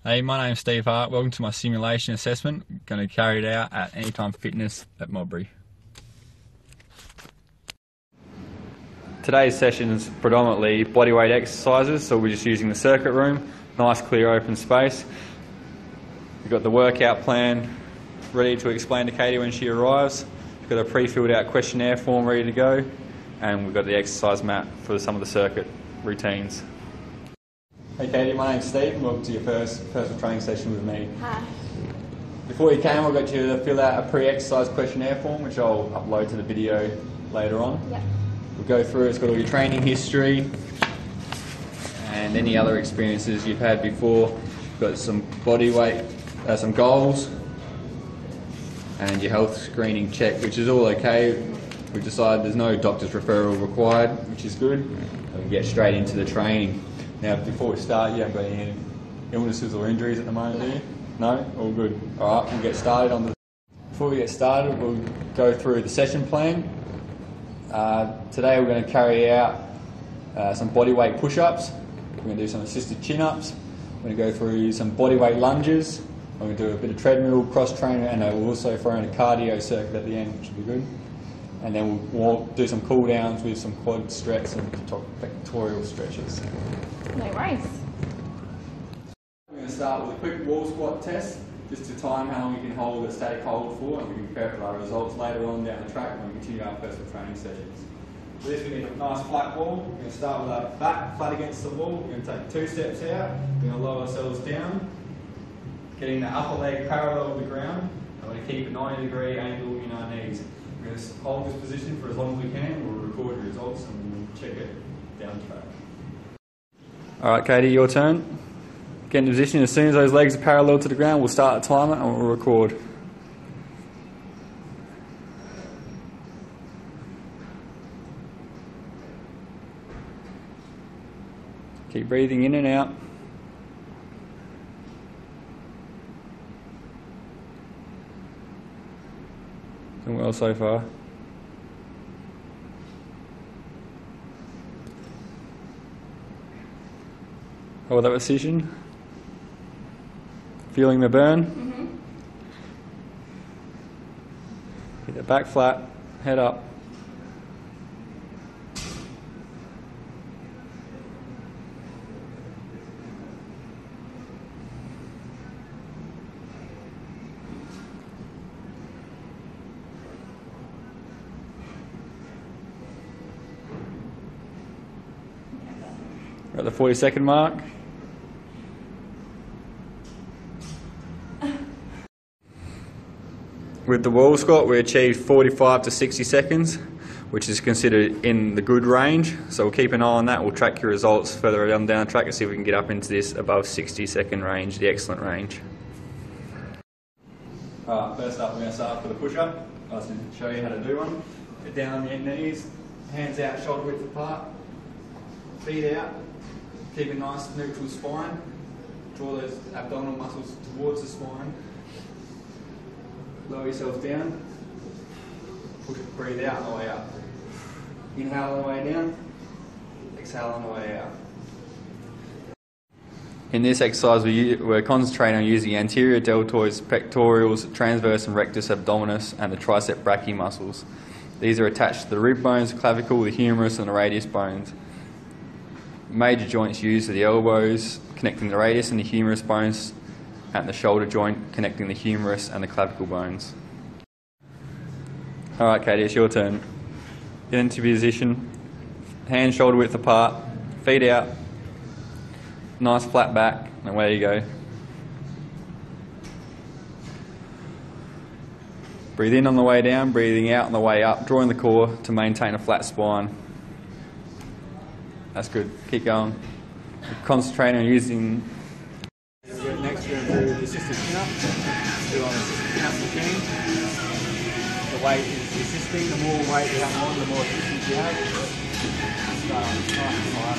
Hey, my name's Steve Hart. Welcome to my simulation assessment. I'm going to carry it out at Anytime Fitness at Modbury. Today's session is predominantly bodyweight exercises, so we're just using the circuit room, nice clear open space. We've got the workout plan ready to explain to Katie when she arrives. We've got a pre-filled out questionnaire form ready to go, and we've got the exercise mat for some of the circuit routines. Hey Katie, my name's Steve and welcome to your first personal training session with me. Hi. Before you came, I got you to fill out a pre-exercise questionnaire form, which I'll upload to the video later on. Yep. We'll go through, it's got all your training history and any other experiences you've had before. You've got some body weight, some goals and your health screening check, which is all okay. We've decided there's no doctor's referral required, which is good. And we can get straight into the training. Now, before we start, you haven't got any illnesses or injuries at the moment, do you? No? All good. All right, we'll get started. Before we get started, we'll go through the session plan. Today we're going to carry out some bodyweight push-ups. We're going to do some assisted chin-ups. We're going to go through some bodyweight lunges. We're going to do a bit of treadmill, cross-trainer, and we'll also throw in a cardio circuit at the end, which will be good. And then we'll do some cool-downs with some quad stretch and pectoral stretches. No worries. We're going to start with a quick wall squat test, just to time how long you can hold a static hold for, and we can compare it with our results later on down the track when we continue our personal training sessions. For this, we need a nice flat wall. We're going to start with our back flat against the wall. We're going to take 2 steps out. We're going to lower ourselves down, getting the upper leg parallel with the ground. And we're going to keep a 90-degree angle in our knees. We're going to hold this position for as long as we can. We'll record your results and we'll check it down the track. Alright Katie, your turn. Get into position. As soon as those legs are parallel to the ground, we'll start the timer and we'll record. Keep breathing in and out. Doing well so far. Hold that position. Feeling the burn. Get the back flat, head up. We're at the 40-second mark. With the wall squat, we achieved 45 to 60 seconds, which is considered in the good range. So we'll keep an eye on that. We'll track your results further down the track and see if we can get up into this above 60-second range, the excellent range. Alright, first up we're going to start with a push-up. I'll just show you how to do one. Get down on your knees, hands out, shoulder width apart, feet out. Keep a nice neutral spine. Draw those abdominal muscles towards the spine. Lower yourself down. Breathe out on the way up. Inhale on the way down. Exhale on the way out. In this exercise, we're concentrating on using the anterior deltoids, pectorals, transverse and rectus abdominis, and the tricep brachii muscles. These are attached to the rib bones, clavicle, the humerus, and the radius bones. Major joints used are the elbows, connecting the radius and the humerus bones, and the shoulder joint, connecting the humerus and the clavicle bones. Alright Katie, it's your turn. Get into position, hands shoulder width apart, feet out, nice flat back, and away you go. Breathe in on the way down, breathing out on the way up, drawing the core to maintain a flat spine. That's good. Keep going. Concentrate on using. Next, we're going to do the assisted chin-up. Do on assisted chin-up machine. The weight is assisting. The more weight you have on, the more assistance you have. Start on nice and high.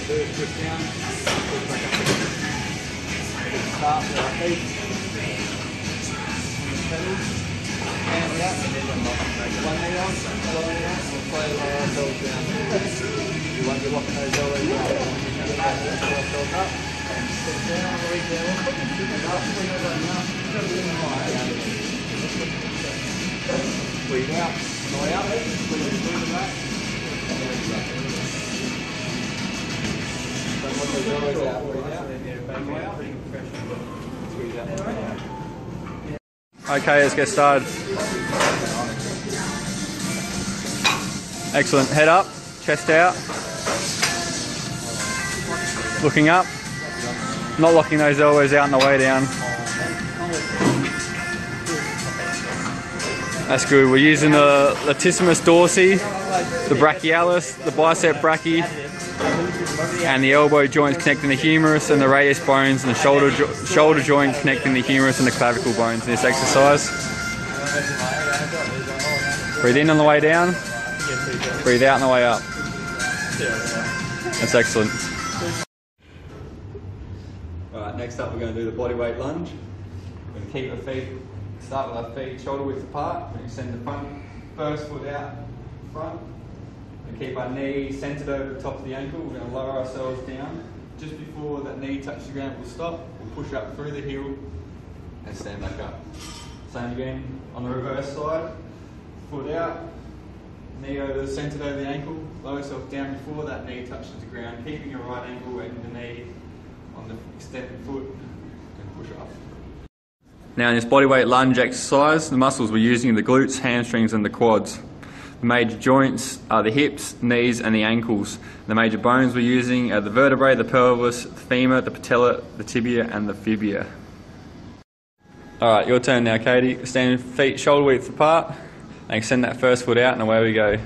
Push down. Push back up again. Start with our feet. On the pedals. Hands out, one knee on, following it out, we'll play lower ourselves down. You won't be locking those elbows down. Pull ourselves up. Okay, let's get started. Excellent. Head up, chest out. Looking up. Not locking those elbows out on the way down. That's good. We're using the latissimus dorsi, the brachialis, the bicep brachii, and the elbow joints connecting the humerus and the radius bones, and the shoulder joint connecting the humerus and the clavicle bones in this exercise. Breathe in on the way down. Breathe out on the way up. That's excellent. Alright, next up we're going to do the bodyweight lunge. We're going to keep our feet, start with our feet shoulder width apart. We're going to send the first foot out front. And keep our knee centered over the top of the ankle. We're going to lower ourselves down. Just before that knee touches the ground, we'll stop. We'll push up through the heel and stand back up. Same again on the reverse side. Foot out, knee centered over the ankle. Lower yourself down before that knee touches the ground, keeping your right ankle and the knee on the extended foot, and push up. Now in this bodyweight lunge exercise, the muscles we're using are the glutes, hamstrings and the quads. The major joints are the hips, knees and the ankles. The major bones we're using are the vertebrae, the pelvis, the femur, the patella, the tibia and the fibula. Alright, your turn now, Katie. Stand feet shoulder width apart and extend that first foot out and away we go.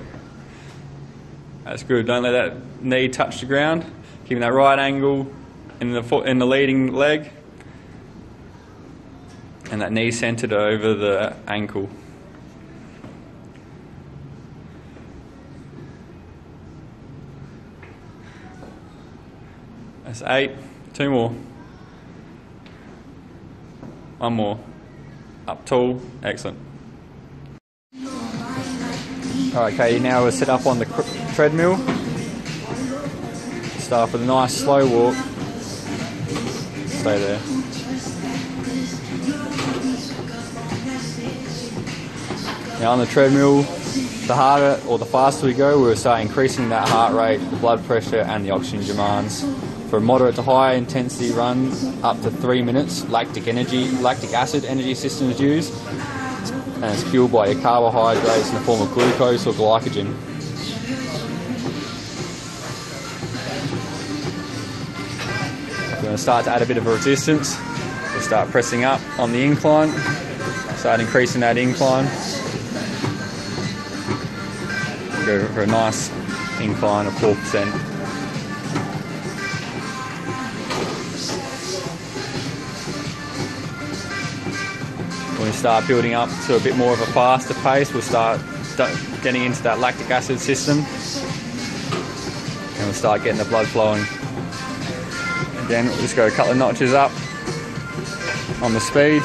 That's good. Don't let that knee touch the ground. Keeping that right angle in the leading leg and that knee centered over the ankle. That's 8. 2 more. 1 more. Up tall. Excellent. Alright, Katie, now we're set up on the treadmill. Start with a nice slow walk. Stay there. Now on the treadmill, the harder or the faster we go, we'll start increasing that heart rate, the blood pressure and the oxygen demands. For a moderate to high intensity run, up to 3 minutes, lactic acid energy system is used, and it's fueled by your carbohydrates in the form of glucose or glycogen. We're going to start to add a bit of a resistance. We'll start pressing up on the incline, start increasing that incline. Go for a nice incline of 4%. When we start building up to a bit more of a faster pace, we'll start getting into that lactic acid system and we'll start getting the blood flowing. Again, we'll just go a couple of notches up on the speed.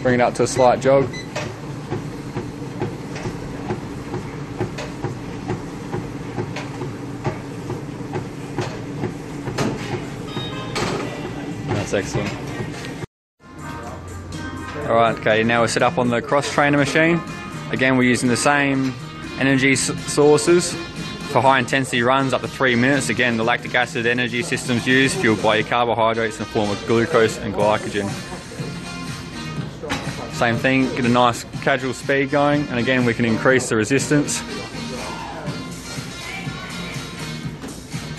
Bring it up to a slight jog. That's excellent. Alright, okay, now we're set up on the cross trainer machine. Again, we're using the same energy sources for high intensity runs up to 3 minutes. Again, the lactic acid energy system's used, fueled by your carbohydrates in the form of glucose and glycogen. Same thing, get a nice casual speed going, and again we can increase the resistance.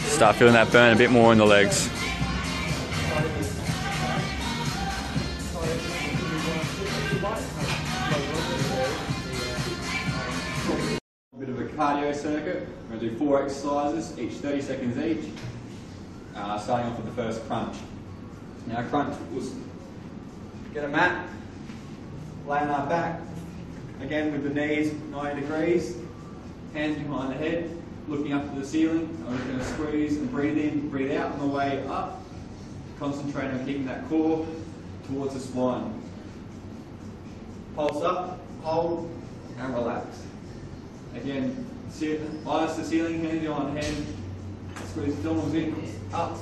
Start feeling that burn a bit more in the legs. Bit of a cardio circuit. We're going to do 4 exercises, each 30 seconds each. Starting off with the first crunch. Now crunch, we'll get a mat, lay on our back, again with the knees 90 degrees, hands behind the head, looking up to the ceiling. I'm just going to squeeze and breathe in, breathe out on the way up. Concentrate on keeping that core towards the spine. Pulse up, hold, and relax. Again, eyes to ceiling, hands behind head. Squeeze the abdominals in, up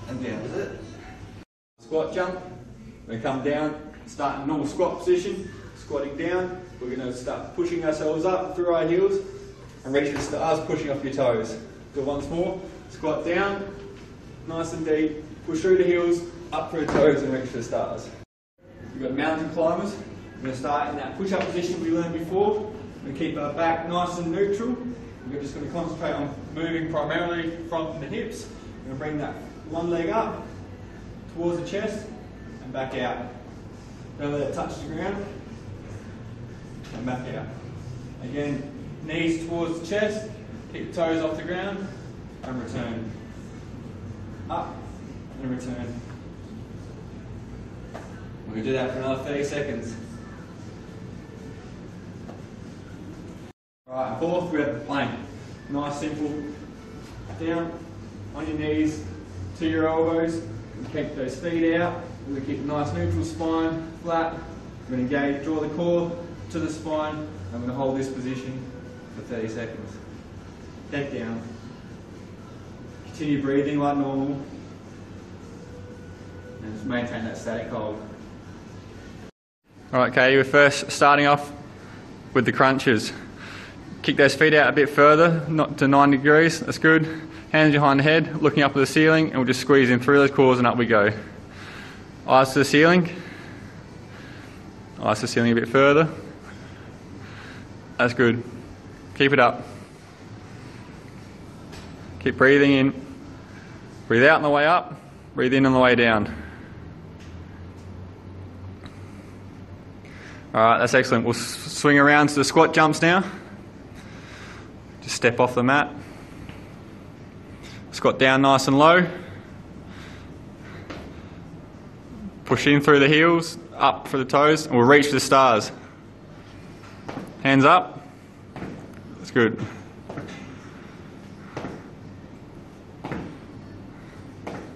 and down. Is it? Squat jump. We're going to come down, start in normal squat position, squatting down. We're going to start pushing ourselves up through our heels and reach for the stars, pushing off your toes. Do it once more. Squat down, nice and deep. Push through the heels, up through the toes and reach for the stars. We've got mountain climbers. We're going to start in that push-up position we learned before. We're going to keep our back nice and neutral. We're just going to concentrate on moving primarily from the hips. We're going to bring that one leg up towards the chest and back out. Don't let it touch the ground and back out. Again, knees towards the chest, keep the toes off the ground and return. Up and return. We're going to do that for another 30 seconds. Alright, and fourth we have the plank. Nice, simple. Down on your knees to your elbows. Keep those feet out. We're going to keep a nice neutral spine, flat. We're going to engage, draw the core to the spine, and we're going to hold this position for 30 seconds. Head down. Continue breathing like normal. And just maintain that static hold. Alright, Katie, we're first starting off with the crunches. Kick those feet out a bit further, not to 90 degrees, that's good. Hands behind the head, looking up at the ceiling, and we'll just squeeze in through those cores and up we go. Eyes to the ceiling. Eyes to the ceiling a bit further. That's good. Keep it up. Keep breathing in. Breathe out on the way up, breathe in on the way down. Alright, that's excellent. We'll swing around to the squat jumps now. Just step off the mat. Squat down nice and low. Push in through the heels, up for the toes, and we'll reach for the stars. Hands up. That's good.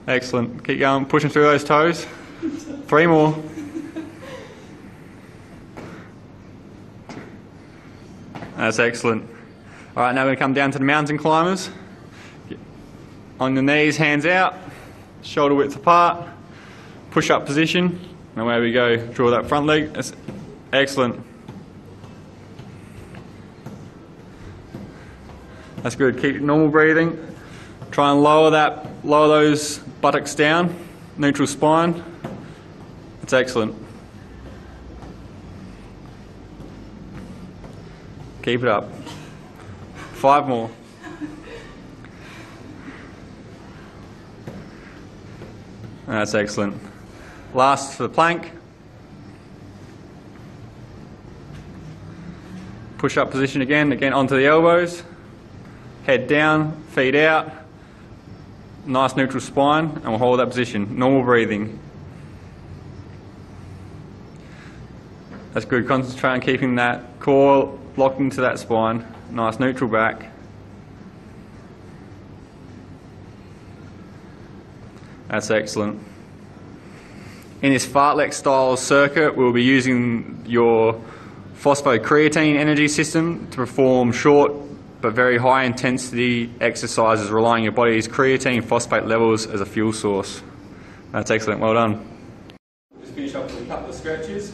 Excellent. Keep going, pushing through those toes. 3 more. That's excellent. Alright, now we're going to come down to the mountain climbers. On the knees, hands out, shoulder width apart, push up position, and away we go. Draw that front leg. That's excellent. That's good. Keep normal breathing. Try and lower those buttocks down, neutral spine. That's excellent. Keep it up. 5 more. That's excellent. Last for the plank. Push up position again onto the elbows. Head down, feet out. Nice neutral spine, and we'll hold that position. Normal breathing. That's good. Concentrate on keeping that core locked into that spine. Nice neutral back. That's excellent. In this fartlek style circuit, we'll be using your phosphocreatine energy system to perform short but very high intensity exercises relying on your body's creatine phosphate levels as a fuel source. That's excellent, well done. Just finish up with a couple of stretches.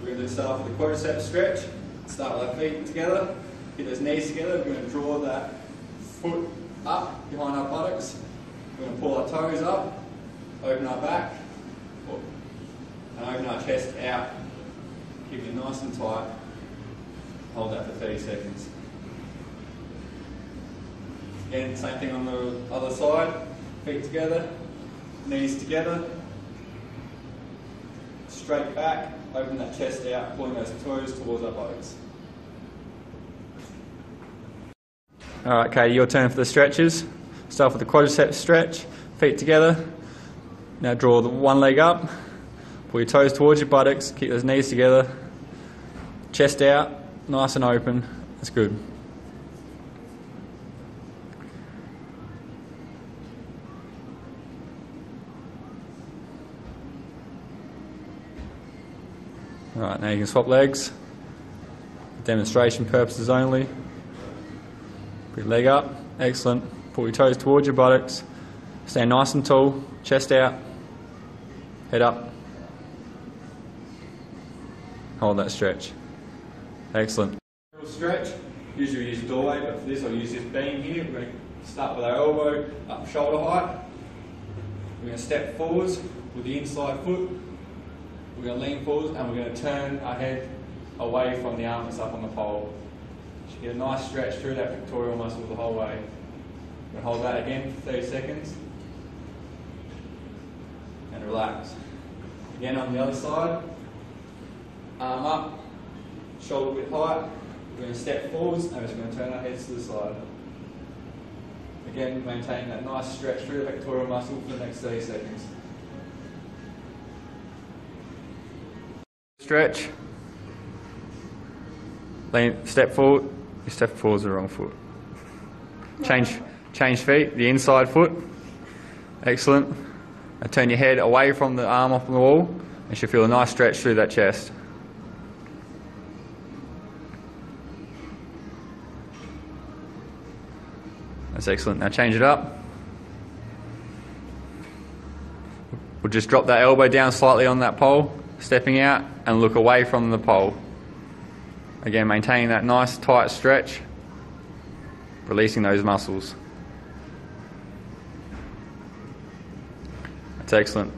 We're going to start with the quadriceps stretch. Start with our feet together, get those knees together. We're going to draw that foot up behind our buttocks. We're going to pull our toes up, open our back, and open our chest out. Keep it nice and tight. Hold that for 30 seconds. Again, same thing on the other side. Feet together, knees together. Straight back, open that chest out, pulling those toes towards our buttocks. Alright, Katie, your turn for the stretches. Start with the quadriceps stretch, feet together. Now draw the one leg up, pull your toes towards your buttocks, keep those knees together, chest out, nice and open. That's good. Alright, now you can swap legs. Demonstration purposes only. Put your leg up, excellent. Pull your toes towards your buttocks. Stand nice and tall, chest out, head up. Hold that stretch. Excellent. Stretch. Usually we use doorway, but for this I'll use this beam here. We're going to start with our elbow up shoulder height. We're going to step forwards with the inside foot. We're going to lean forwards and we're going to turn our head away from the arm that's up on the pole. You should get a nice stretch through that pectoral muscle the whole way. We're going to hold that again for 30 seconds. And relax. Again on the other side. Arm up, shoulder width height. We're going to step forwards and we're just going to turn our heads to the side. Again, maintain that nice stretch through the pectoral muscle for the next 30 seconds. Stretch. Lean, step forward. You step forward the wrong foot. Change feet, the inside foot. Excellent. Now turn your head away from the arm off the wall. You should feel a nice stretch through that chest. That's excellent. Now change it up. We'll just drop that elbow down slightly on that pole, stepping out and look away from the pole. Again, maintaining that nice tight stretch, releasing those muscles. That's excellent.